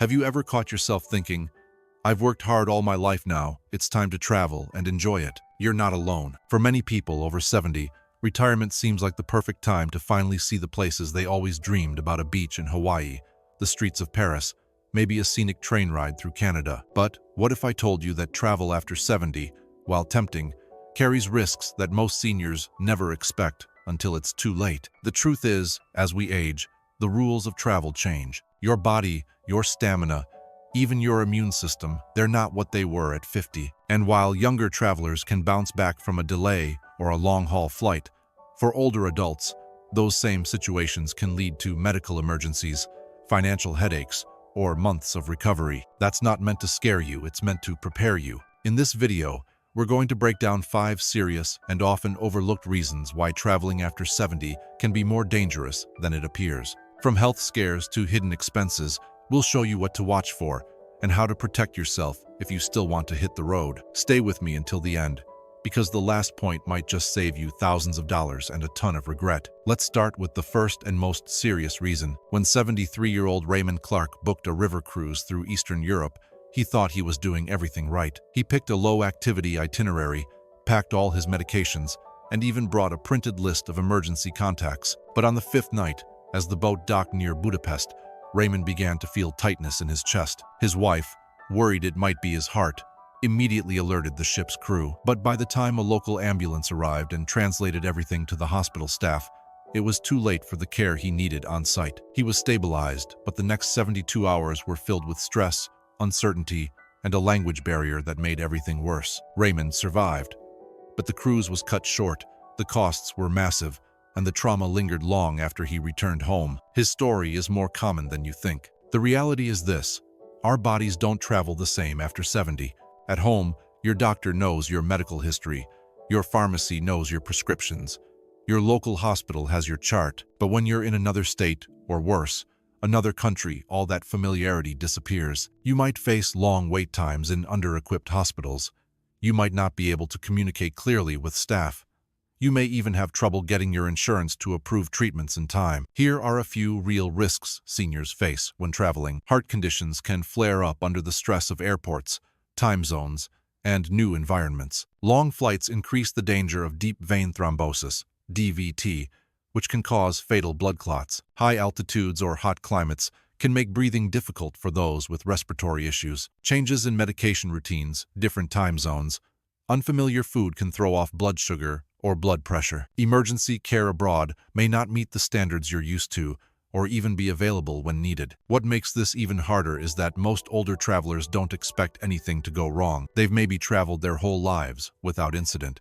Have you ever caught yourself thinking, I've worked hard all my life now, it's time to travel and enjoy it? You're not alone. For many people over 70, retirement seems like the perfect time to finally see the places they always dreamed about: a beach in Hawaii, the streets of Paris, maybe a scenic train ride through Canada. But what if I told you that travel after 70, while tempting, carries risks that most seniors never expect until it's too late? The truth is, as we age, the rules of travel change. Your body, your stamina, even your immune system, they're not what they were at 50. And while younger travelers can bounce back from a delay or a long-haul flight, for older adults, those same situations can lead to medical emergencies, financial headaches, or months of recovery. That's not meant to scare you, it's meant to prepare you. In this video, we're going to break down 5 serious and often overlooked reasons why traveling after 70 can be more dangerous than it appears. From health scares to hidden expenses, we'll show you what to watch for and how to protect yourself if you still want to hit the road. Stay with me until the end, because the last point might just save you thousands of dollars and a ton of regret. Let's start with the first and most serious reason. When 73-year-old Raymond Clark booked a river cruise through Eastern Europe, he thought he was doing everything right. He picked a low-activity itinerary, packed all his medications, and even brought a printed list of emergency contacts. But on the 5th night, as the boat docked near Budapest, Raymond began to feel tightness in his chest. His wife, worried it might be his heart, immediately alerted the ship's crew. But by the time a local ambulance arrived and translated everything to the hospital staff, it was too late for the care he needed on site. He was stabilized, but the next 72 hours were filled with stress, uncertainty, and a language barrier that made everything worse. Raymond survived, but the cruise was cut short, the costs were massive, and the trauma lingered long after he returned home. His story is more common than you think. The reality is this: our bodies don't travel the same after 70. At home, your doctor knows your medical history, your pharmacy knows your prescriptions, your local hospital has your chart. But when you're in another state, or worse, another country, all that familiarity disappears. You might face long wait times in under-equipped hospitals. You might not be able to communicate clearly with staff. You may even have trouble getting your insurance to approve treatments in time. Here are a few real risks seniors face when traveling. Heart conditions can flare up under the stress of airports, time zones, and new environments. Long flights increase the danger of deep vein thrombosis, DVT, which can cause fatal blood clots. High altitudes or hot climates can make breathing difficult for those with respiratory issues. Changes in medication routines, different time zones, unfamiliar food can throw off blood sugar or blood pressure. Emergency care abroad may not meet the standards you're used to, or even be available when needed. What makes this even harder is that most older travelers don't expect anything to go wrong. They've maybe traveled their whole lives without incident,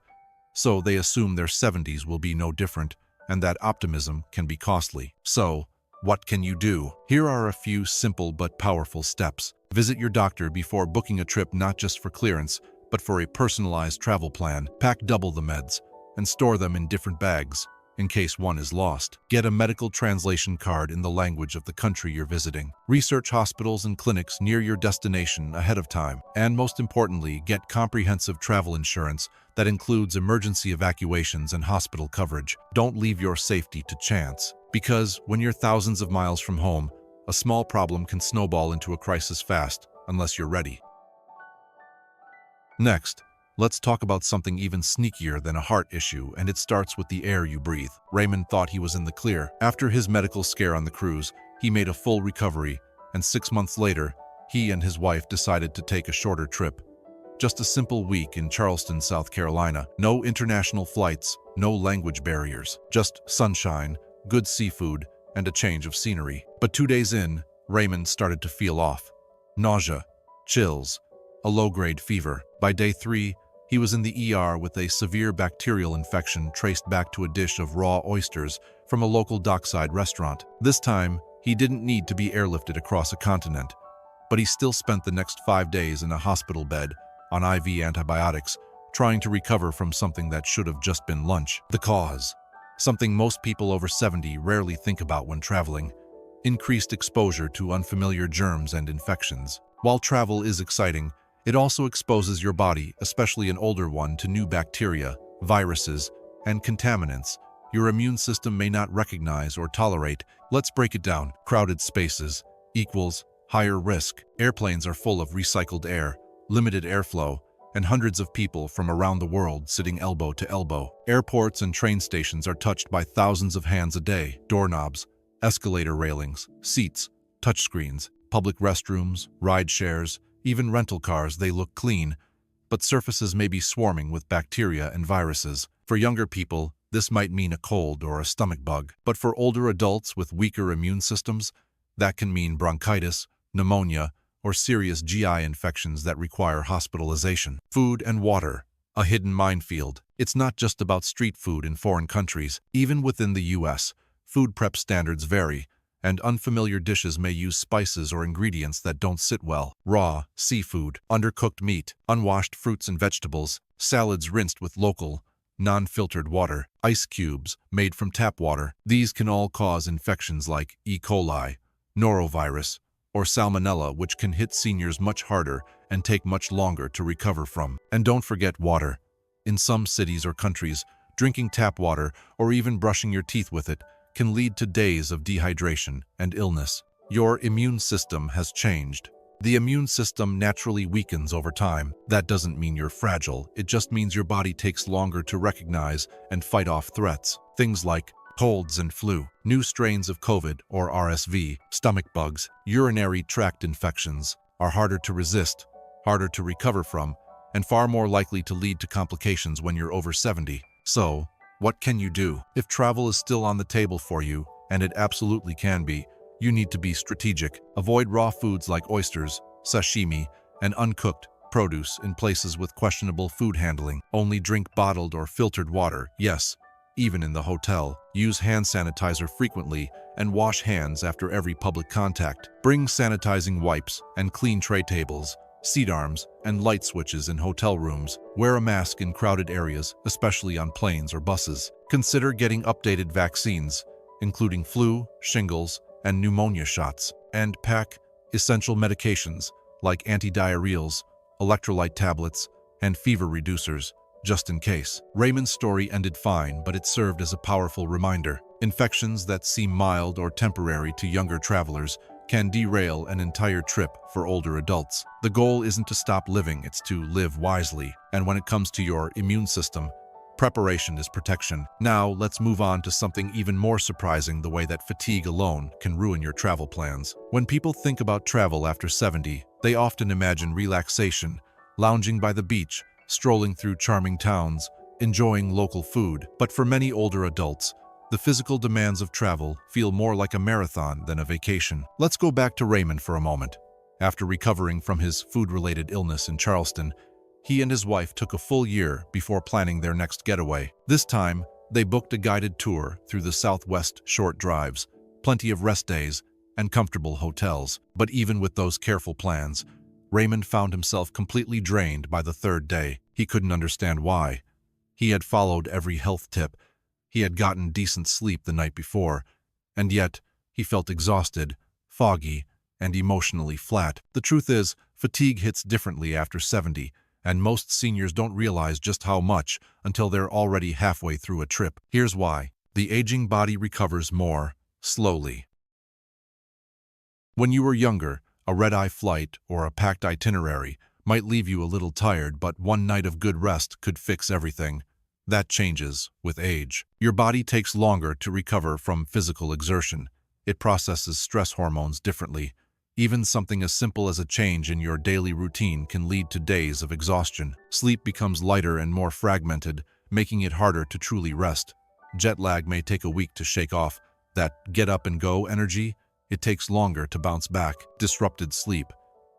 so they assume their 70s will be no different, and that optimism can be costly. So, what can you do? Here are a few simple but powerful steps. Visit your doctor before booking a trip, not just for clearance, but for a personalized travel plan. Pack double the meds and store them in different bags in case one is lost. Get a medical translation card in the language of the country you're visiting. Research hospitals and clinics near your destination ahead of time. And most importantly, get comprehensive travel insurance that includes emergency evacuations and hospital coverage. Don't leave your safety to chance, because when you're thousands of miles from home, a small problem can snowball into a crisis fast, unless you're ready. Next, let's talk about something even sneakier than a heart issue, and it starts with the air you breathe. Raymond thought he was in the clear. After his medical scare on the cruise, he made a full recovery, and 6 months later, he and his wife decided to take a shorter trip. Just a simple week in Charleston, South Carolina. No international flights, no language barriers, just sunshine, good seafood, and a change of scenery. But 2 days in, Raymond started to feel off. Nausea, chills, a low-grade fever. By day 3, he was in the ER with a severe bacterial infection traced back to a dish of raw oysters from a local dockside restaurant. This time, he didn't need to be airlifted across a continent, but he still spent the next 5 days in a hospital bed on IV antibiotics, trying to recover from something that should have just been lunch. The cause, something most people over 70 rarely think about when traveling: increased exposure to unfamiliar germs and infections. While travel is exciting, it also exposes your body, especially an older one, to new bacteria, viruses, and contaminants your immune system may not recognize or tolerate. Let's break it down. Crowded spaces equals higher risk. Airplanes are full of recycled air, limited airflow, and hundreds of people from around the world sitting elbow to elbow. Airports and train stations are touched by thousands of hands a day. Doorknobs, escalator railings, seats, touchscreens, public restrooms, ride shares, even rental cars, they look clean, but surfaces may be swarming with bacteria and viruses. For younger people, this might mean a cold or a stomach bug. But for older adults with weaker immune systems, that can mean bronchitis, pneumonia, or serious GI infections that require hospitalization. Food and water, a hidden minefield. It's not just about street food in foreign countries. Even within the US, food prep standards vary, and unfamiliar dishes may use spices or ingredients that don't sit well. Raw, seafood, undercooked meat, unwashed fruits and vegetables, salads rinsed with local, non-filtered water, ice cubes made from tap water. These can all cause infections like E. coli, norovirus, or salmonella, which can hit seniors much harder and take much longer to recover from. And don't forget water. In some cities or countries, drinking tap water or even brushing your teeth with it can lead to days of dehydration and illness. Your immune system has changed. The immune system naturally weakens over time. That doesn't mean you're fragile. It just means your body takes longer to recognize and fight off threats. Things like colds and flu, new strains of COVID or RSV, stomach bugs, urinary tract infections are harder to resist, harder to recover from, and far more likely to lead to complications when you're over 70. So, what can you do? If travel is still on the table for you, and it absolutely can be, you need to be strategic. Avoid raw foods like oysters, sashimi, and uncooked produce in places with questionable food handling. Only drink bottled or filtered water, yes, even in the hotel. Use hand sanitizer frequently and wash hands after every public contact. Bring sanitizing wipes and clean tray tables, seat arms, and light switches in hotel rooms. Wear a mask in crowded areas, especially on planes or buses. Consider getting updated vaccines, including flu, shingles, and pneumonia shots. And pack essential medications like antidiarrheals, electrolyte tablets, and fever reducers, just in case. Raymond's story ended fine, but it served as a powerful reminder. Infections that seem mild or temporary to younger travelers can derail an entire trip for older adults. The goal isn't to stop living, it's to live wisely. And when it comes to your immune system, preparation is protection. Now, let's move on to something even more surprising: the way that fatigue alone can ruin your travel plans. When people think about travel after 70, they often imagine relaxation, lounging by the beach, strolling through charming towns, enjoying local food. But for many older adults, the physical demands of travel feel more like a marathon than a vacation. Let's go back to Raymond for a moment. After recovering from his food-related illness in Charleston, he and his wife took a full year before planning their next getaway. This time, they booked a guided tour through the Southwest, short drives, plenty of rest days, and comfortable hotels. But even with those careful plans, Raymond found himself completely drained by the third day. He couldn't understand why. He had followed every health tip. He had gotten decent sleep the night before, and yet he felt exhausted, foggy, and emotionally flat. The truth is, fatigue hits differently after 70, and most seniors don't realize just how much until they're already halfway through a trip. Here's why. The aging body recovers more slowly. When you were younger, a red-eye flight or a packed itinerary might leave you a little tired, but one night of good rest could fix everything. That changes with age. Your body takes longer to recover from physical exertion. It processes stress hormones differently. Even something as simple as a change in your daily routine can lead to days of exhaustion. Sleep becomes lighter and more fragmented, making it harder to truly rest. Jet lag may take a week to shake off. That get-up-and-go energy, it takes longer to bounce back. Disrupted sleep,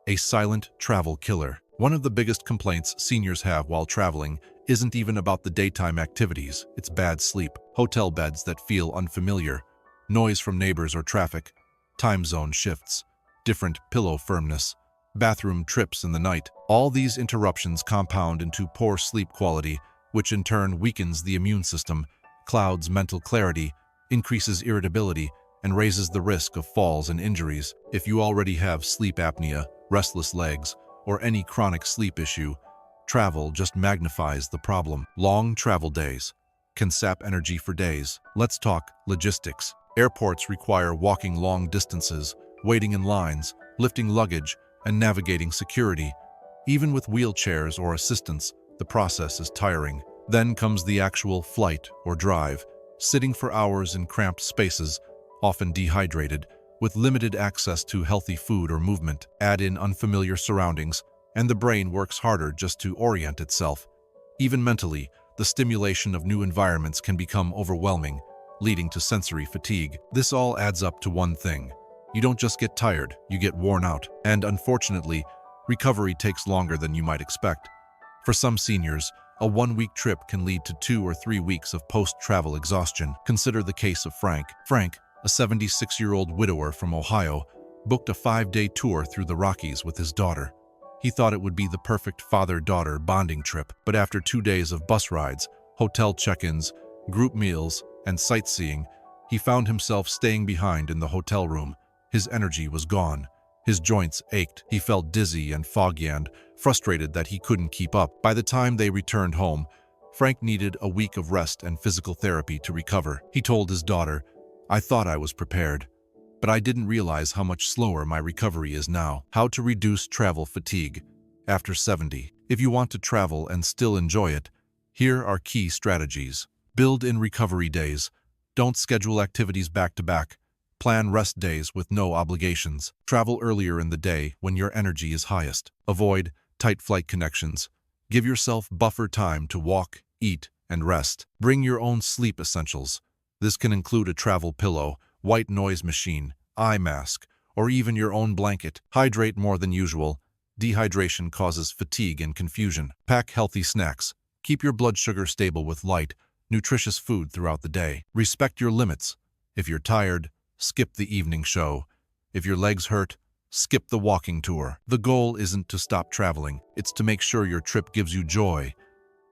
a silent travel killer. One of the biggest complaints seniors have while traveling isn't even about the daytime activities, it's bad sleep. Hotel beds that feel unfamiliar, noise from neighbors or traffic, time zone shifts, different pillow firmness, bathroom trips in the night. All these interruptions compound into poor sleep quality, which in turn weakens the immune system, clouds mental clarity, increases irritability, and raises the risk of falls and injuries. If you already have sleep apnea, restless legs, or any chronic sleep issue, travel just magnifies the problem. Long travel days can sap energy for days. Let's talk logistics. Airports require walking long distances, waiting in lines, lifting luggage, and navigating security. Even with wheelchairs or assistance, the process is tiring. Then comes the actual flight or drive, sitting for hours in cramped spaces, often dehydrated, with limited access to healthy food or movement. Add in unfamiliar surroundings, and the brain works harder just to orient itself. Even mentally, the stimulation of new environments can become overwhelming, leading to sensory fatigue. This all adds up to one thing. You don't just get tired, you get worn out. And unfortunately, recovery takes longer than you might expect. For some seniors, a one-week trip can lead to 2 or 3 weeks of post-travel exhaustion. Consider the case of Frank. Frank, a 76-year-old widower from Ohio, booked a 5-day tour through the Rockies with his daughter. He thought it would be the perfect father-daughter bonding trip, but after 2 days of bus rides, hotel check-ins, group meals, and sightseeing, he found himself staying behind in the hotel room. His energy was gone. His joints ached. He felt dizzy and foggy and frustrated that he couldn't keep up. By the time they returned home, Frank needed a week of rest and physical therapy to recover. He told his daughter, "I thought I was prepared, but I didn't realize how much slower my recovery is now." How to reduce travel fatigue after 70. If you want to travel and still enjoy it, here are key strategies. Build in recovery days. Don't schedule activities back to back. Plan rest days with no obligations. Travel earlier in the day when your energy is highest. Avoid tight flight connections. Give yourself buffer time to walk, eat, and rest. Bring your own sleep essentials. This can include a travel pillow, white noise machine, eye mask, or even your own blanket. Hydrate more than usual. Dehydration causes fatigue and confusion. Pack healthy snacks. Keep your blood sugar stable with light, nutritious food throughout the day. Respect your limits. If you're tired, skip the evening show. If your legs hurt, skip the walking tour. The goal isn't to stop traveling. It's to make sure your trip gives you joy,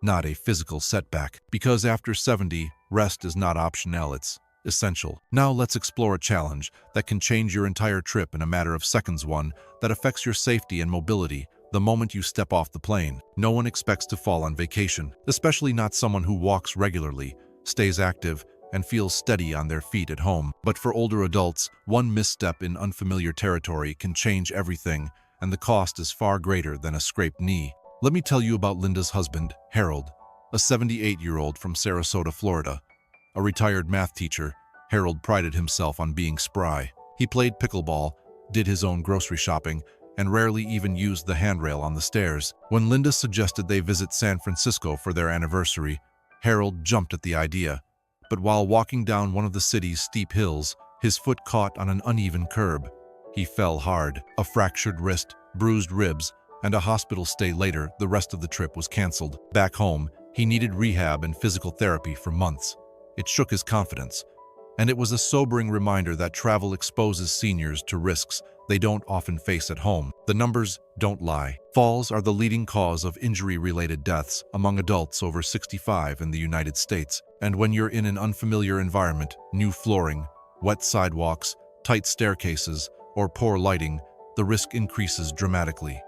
not a physical setback. Because after 70, rest is not optional, it's essential. Now let's explore a challenge that can change your entire trip in a matter of seconds. One that affects your safety and mobility the moment you step off the plane. No one expects to fall on vacation, especially not someone who walks regularly, stays active, and feels steady on their feet at home. But for older adults, one misstep in unfamiliar territory can change everything, and the cost is far greater than a scraped knee. Let me tell you about Linda's husband, Harold, a 78-year-old from Sarasota, Florida. A retired math teacher, Harold prided himself on being spry. He played pickleball, did his own grocery shopping, and rarely even used the handrail on the stairs. When Linda suggested they visit San Francisco for their anniversary, Harold jumped at the idea. But while walking down one of the city's steep hills, his foot caught on an uneven curb. He fell hard. A fractured wrist, bruised ribs, and a hospital stay later, the rest of the trip was canceled. Back home, he needed rehab and physical therapy for months. It shook his confidence, and it was a sobering reminder that travel exposes seniors to risks they don't often face at home. The numbers don't lie. Falls are the leading cause of injury-related deaths among adults over 65 in the United States. And when you're in an unfamiliar environment, new flooring, wet sidewalks, tight staircases, or poor lighting, the risk increases dramatically.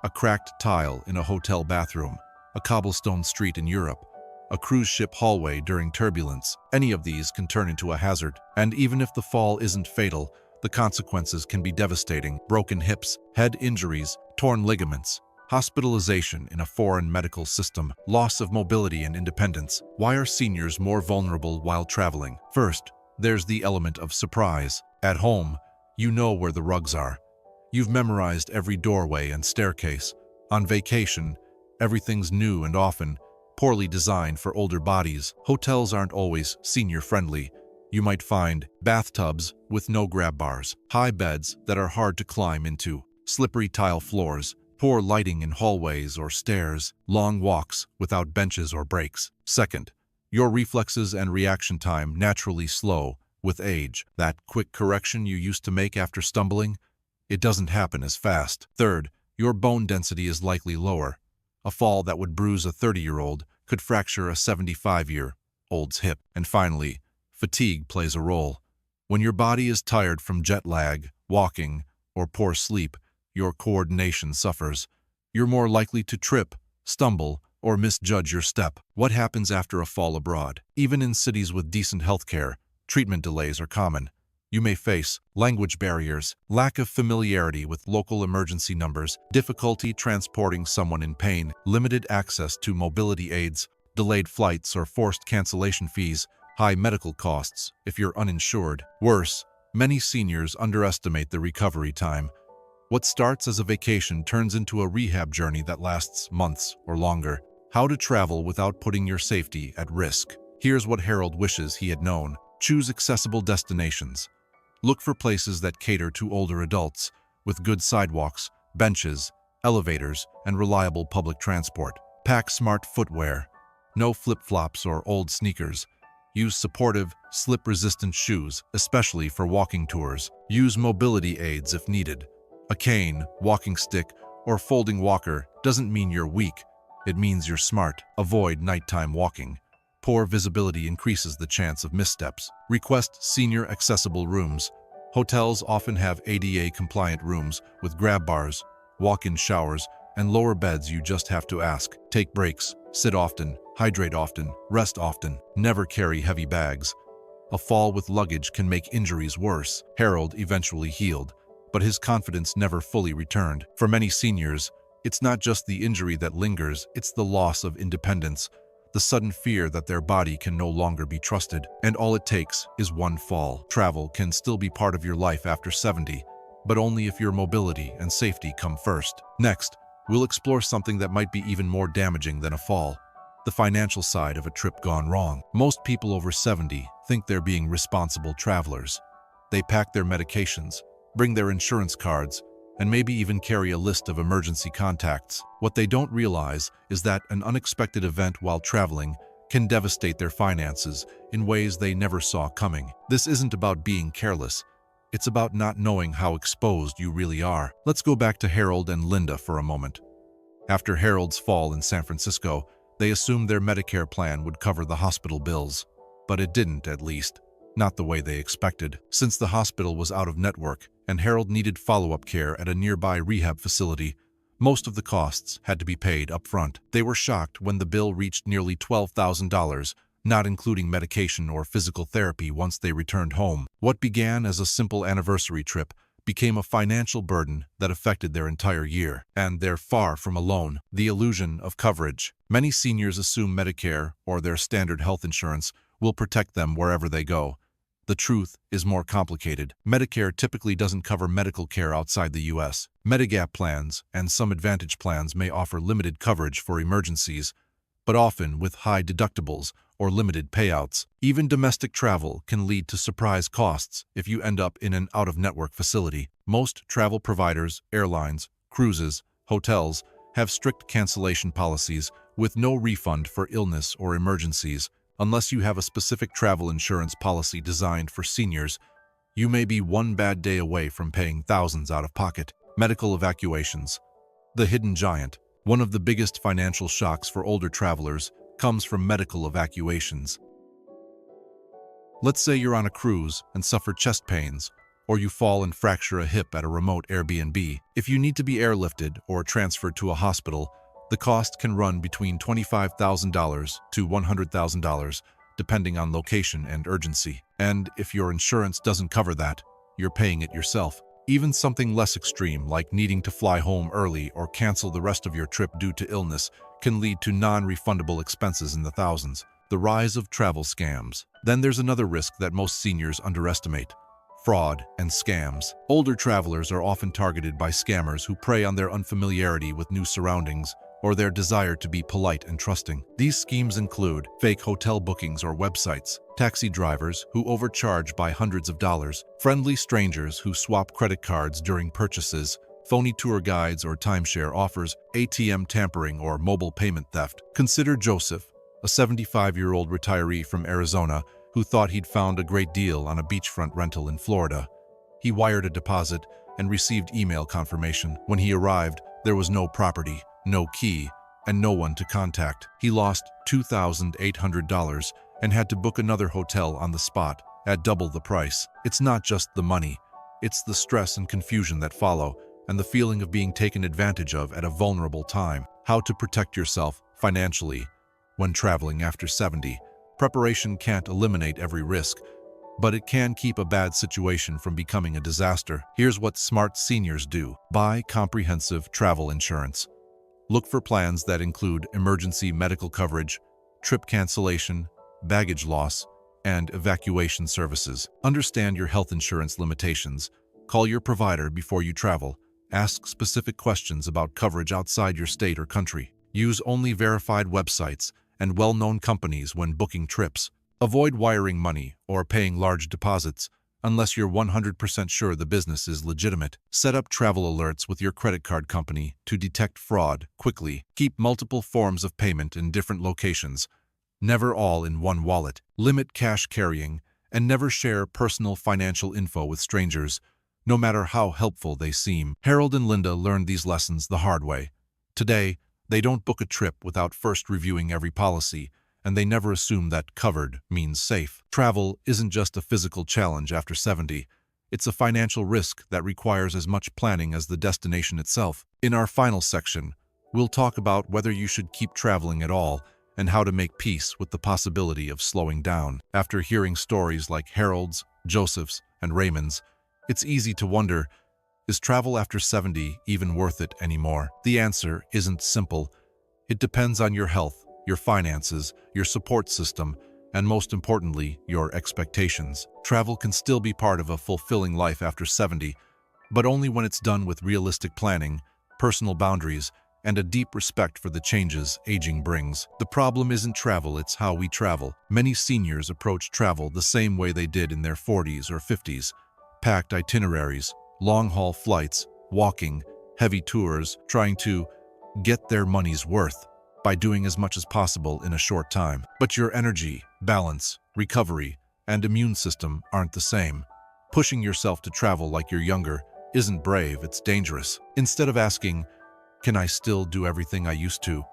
A cracked tile in a hotel bathroom, a cobblestone street in Europe, a cruise ship hallway during turbulence. Any of these can turn into a hazard. And even if the fall isn't fatal, the consequences can be devastating. Broken hips, head injuries, torn ligaments, hospitalization in a foreign medical system, loss of mobility and independence. Why are seniors more vulnerable while traveling? First, there's the element of surprise. At home, you know where the rugs are. You've memorized every doorway and staircase. On vacation, everything's new and often poorly designed for older bodies. Hotels aren't always senior-friendly. You might find bathtubs with no grab bars, high beds that are hard to climb into, slippery tile floors, poor lighting in hallways or stairs, long walks without benches or breaks. Second, your reflexes and reaction time naturally slow with age. That quick correction you used to make after stumbling, it doesn't happen as fast. Third, your bone density is likely lower. A fall that would bruise a 30-year-old could fracture a 75-year-old's hip. And finally, fatigue plays a role. When your body is tired from jet lag, walking, or poor sleep, your coordination suffers. You're more likely to trip, stumble, or misjudge your step. What happens after a fall abroad? Even in cities with decent healthcare, treatment delays are common. You may face language barriers, lack of familiarity with local emergency numbers, difficulty transporting someone in pain, limited access to mobility aids, delayed flights or forced cancellation fees, high medical costs if you're uninsured. Worse, many seniors underestimate the recovery time. What starts as a vacation turns into a rehab journey that lasts months or longer. How to travel without putting your safety at risk. Here's what Harold wishes he had known. Choose accessible destinations. Look for places that cater to older adults, with good sidewalks, benches, elevators, and reliable public transport. Pack smart footwear. No flip-flops or old sneakers. Use supportive, slip-resistant shoes, especially for walking tours. Use mobility aids if needed. A cane, walking stick, or folding walker doesn't mean you're weak. It means you're smart. Avoid nighttime walking. Poor visibility increases the chance of missteps. Request senior accessible rooms. Hotels often have ADA-compliant rooms with grab bars, walk-in showers, and lower beds. You just have to ask. Take breaks. Sit often. Hydrate often. Rest often. Never carry heavy bags. A fall with luggage can make injuries worse. Harold eventually healed, but his confidence never fully returned. For many seniors, it's not just the injury that lingers, it's the loss of independence, the sudden fear that their body can no longer be trusted. And all it takes is one fall. Travel can still be part of your life after 70, but only if your mobility and safety come first. Next, we'll explore something that might be even more damaging than a fall: the financial side of a trip gone wrong. Most people over 70 think they're being responsible travelers. They pack their medications, bring their insurance cards, and maybe even carry a list of emergency contacts. What they don't realize is that an unexpected event while traveling can devastate their finances in ways they never saw coming. This isn't about being careless. It's about not knowing how exposed you really are. Let's go back to Harold and Linda for a moment. After Harold's fall in San Francisco, they assumed their Medicare plan would cover the hospital bills. But it didn't, at least. Not the way they expected. Since the hospital was out of network and Harold needed follow-up care at a nearby rehab facility, most of the costs had to be paid up front. They were shocked when the bill reached nearly $12,000, not including medication or physical therapy once they returned home. What began as a simple anniversary trip became a financial burden that affected their entire year. And they're far from alone. The illusion of coverage. Many seniors assume Medicare or their standard health insurance will protect them wherever they go. The truth is more complicated. Medicare typically doesn't cover medical care outside the U.S. Medigap plans and some Advantage plans may offer limited coverage for emergencies, but often with high deductibles or limited payouts. Even domestic travel can lead to surprise costs if you end up in an out-of-network facility. Most travel providers, airlines, cruises, hotels have strict cancellation policies with no refund for illness or emergencies. Unless you have a specific travel insurance policy designed for seniors, you may be one bad day away from paying thousands out of pocket. Medical evacuations. The hidden giant. One of the biggest financial shocks for older travelers comes from medical evacuations. Let's say you're on a cruise and suffer chest pains, or you fall and fracture a hip at a remote Airbnb. If you need to be airlifted or transferred to a hospital, the cost can run between $25,000 to $100,000, depending on location and urgency. And if your insurance doesn't cover that, you're paying it yourself. Even something less extreme, like needing to fly home early or cancel the rest of your trip due to illness, can lead to non-refundable expenses in the thousands. The rise of travel scams. Then there's another risk that most seniors underestimate: fraud and scams. Older travelers are often targeted by scammers who prey on their unfamiliarity with new surroundings or their desire to be polite and trusting. These schemes include fake hotel bookings or websites, taxi drivers who overcharge by hundreds of dollars, friendly strangers who swap credit cards during purchases, phony tour guides or timeshare offers, ATM tampering or mobile payment theft. Consider Joseph, a 75-year-old retiree from Arizona who thought he'd found a great deal on a beachfront rental in Florida. He wired a deposit and received email confirmation. When he arrived, there was no property, no key, and no one to contact. He lost $2,800 and had to book another hotel on the spot at double the price. It's not just the money, it's the stress and confusion that follow, and the feeling of being taken advantage of at a vulnerable time. How to protect yourself financially when traveling after 70. Preparation can't eliminate every risk, but it can keep a bad situation from becoming a disaster. Here's what smart seniors do. Buy comprehensive travel insurance. Look for plans that include emergency medical coverage, trip cancellation, baggage loss, and evacuation services. Understand your health insurance limitations. Call your provider before you travel. Ask specific questions about coverage outside your state or country. Use only verified websites and well-known companies when booking trips. Avoid wiring money or paying large deposits unless you're 100% sure the business is legitimate. Set up travel alerts with your credit card company to detect fraud quickly. Keep multiple forms of payment in different locations, never all in one wallet. Limit cash carrying and never share personal financial info with strangers, no matter how helpful they seem. Harold and Linda learned these lessons the hard way. Today, they don't book a trip without first reviewing every policy, and they never assume that covered means safe. Travel isn't just a physical challenge after 70. It's a financial risk that requires as much planning as the destination itself. In our final section, we'll talk about whether you should keep traveling at all and how to make peace with the possibility of slowing down. After hearing stories like Harold's, Joseph's, and Raymond's, it's easy to wonder, is travel after 70 even worth it anymore? The answer isn't simple. It depends on your health, your finances, your support system, and most importantly, your expectations. Travel can still be part of a fulfilling life after 70, but only when it's done with realistic planning, personal boundaries, and a deep respect for the changes aging brings. The problem isn't travel, it's how we travel. Many seniors approach travel the same way they did in their 40s or 50s. Packed itineraries, long-haul flights, walking, heavy tours, trying to get their money's worth by doing as much as possible in a short time. But your energy, balance, recovery, and immune system aren't the same. Pushing yourself to travel like you're younger isn't brave, it's dangerous. Instead of asking, can I still do everything I used to?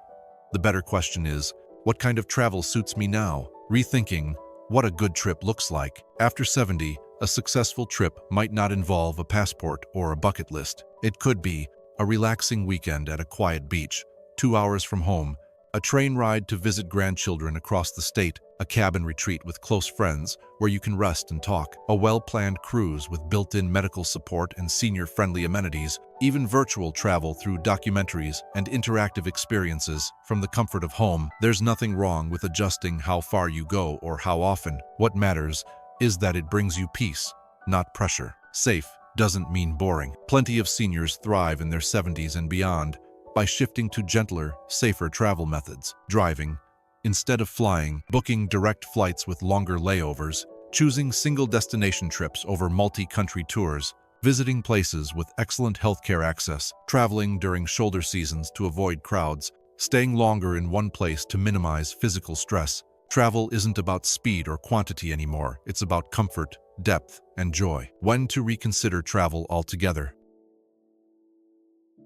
The better question is, what kind of travel suits me now? Rethinking what a good trip looks like. After 70, a successful trip might not involve a passport or a bucket list. It could be a relaxing weekend at a quiet beach, 2 hours from home, a train ride to visit grandchildren across the state, a cabin retreat with close friends where you can rest and talk, a well-planned cruise with built-in medical support and senior-friendly amenities, even virtual travel through documentaries and interactive experiences from the comfort of home. There's nothing wrong with adjusting how far you go or how often. What matters is that it brings you peace, not pressure. Safe doesn't mean boring. Plenty of seniors thrive in their 70s and beyond by shifting to gentler, safer travel methods. Driving instead of flying, booking direct flights with longer layovers, choosing single destination trips over multi-country tours, visiting places with excellent healthcare access, traveling during shoulder seasons to avoid crowds, staying longer in one place to minimize physical stress. Travel isn't about speed or quantity anymore, it's about comfort, depth, and joy. When to reconsider travel altogether?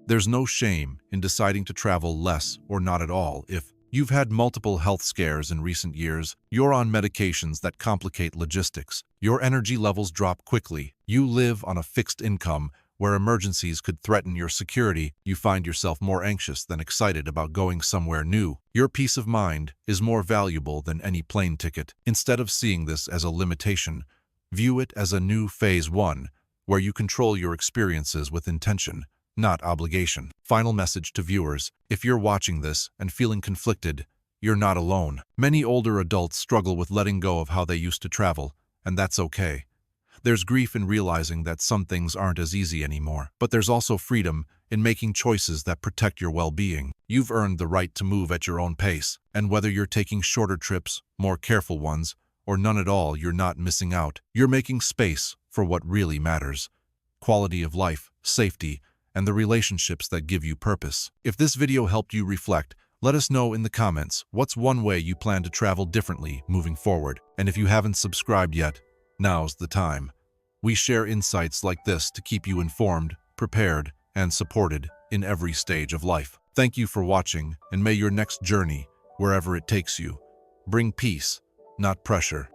There's no shame in deciding to travel less or not at all. If you've had multiple health scares in recent years, you're on medications that complicate logistics, your energy levels drop quickly, you live on a fixed income where emergencies could threaten your security, you find yourself more anxious than excited about going somewhere new. Your peace of mind is more valuable than any plane ticket. Instead of seeing this as a limitation, view it as a new phase 1, where you control your experiences with intention, not obligation. Final message to viewers: if you're watching this and feeling conflicted, you're not alone. Many older adults struggle with letting go of how they used to travel, and that's okay. There's grief in realizing that some things aren't as easy anymore, but there's also freedom in making choices that protect your well-being. You've earned the right to move at your own pace, and whether you're taking shorter trips, more careful ones, or none at all, you're not missing out. You're making space for what really matters: quality of life, safety, and the relationships that give you purpose. If this video helped you reflect, let us know in the comments what's one way you plan to travel differently moving forward. And if you haven't subscribed yet, now's the time. We share insights like this to keep you informed, prepared, and supported in every stage of life. Thank you for watching, and may your next journey, wherever it takes you, bring peace, not pressure.